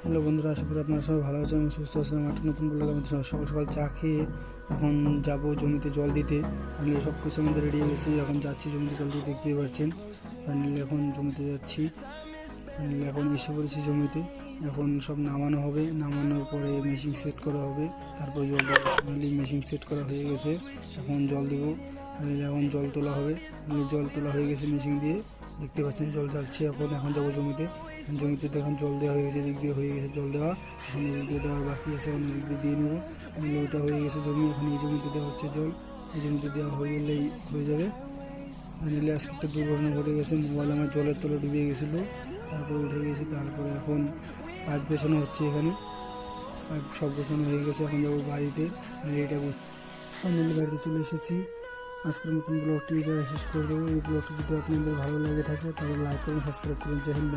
Hello বন্ধুরা, আশা করি আপনারা সবাই ভালো আছেন এবং সুস্থ আছেন। আমার একটা নতুন ব্লগে আমাদের সকাল সকাল চা খেয়ে এখন যাব জমিতে জল দিতে। ফাইনালি সব কিছু আমাদের রেডি হয়ে গেছি, এখন যাচ্ছি জমিতে জল দিতে, দেখতেই পাচ্ছেন। ফাইনালি এখন জমিতে যাচ্ছি, ফাইনালি এখন এসে পড়েছি জমিতে। এখন সব নামানো হবে, নামানোর পরে মেশিন সেট করা হবে, তারপরে জল দেবো। ফাইনালি মেশিন সেট করা হয়ে গেছে, এখন জল দেবো। ফাইনালি এখন জল তোলা হবে, জল তোলা হয়ে গেছে মেশিন দিয়ে, দেখতে পাচ্ছেন জল যাচ্ছে। এখন যাবো জমিতে। জমিতে এখন জল দেওয়া হয়ে গেছে, এদিক দিয়ে হয়ে গেছে জল দেওয়া, এখন এদিক দিয়ে দেওয়ার বাকি আছে, এখন এদিক দিয়ে দিয়ে নেবো। ওইটা হয়ে গেছে জমি, এখন এই জমিতে দেওয়া হচ্ছে জল। এই জমিতে দেওয়া হয়ে গেলেই হয়ে যাবে। ফাইনালি আজকে একটা দুর্ঘটনা ঘটে গেছে, মোবাইল আমার জলের তলে ডুবে গেছিলো, তারপরে উঠে গেছে। তারপরে এখন পাইপ গোছানো হচ্ছে, এখানে পাইপ সব গোছানো হয়ে গেছে। এখন যাবো বাড়িতে, এটা ফাইনালি বাড়িতে চলে এসেছি। আজকের মতন ব্লগটি যারা শেষ করে দেবো। এই ব্লগটি যদি আপনাদের ভালো লাগে থাকে তাহলে লাইক করুন, সাবস্ক্রাইব করুন। জয় হিন্দ।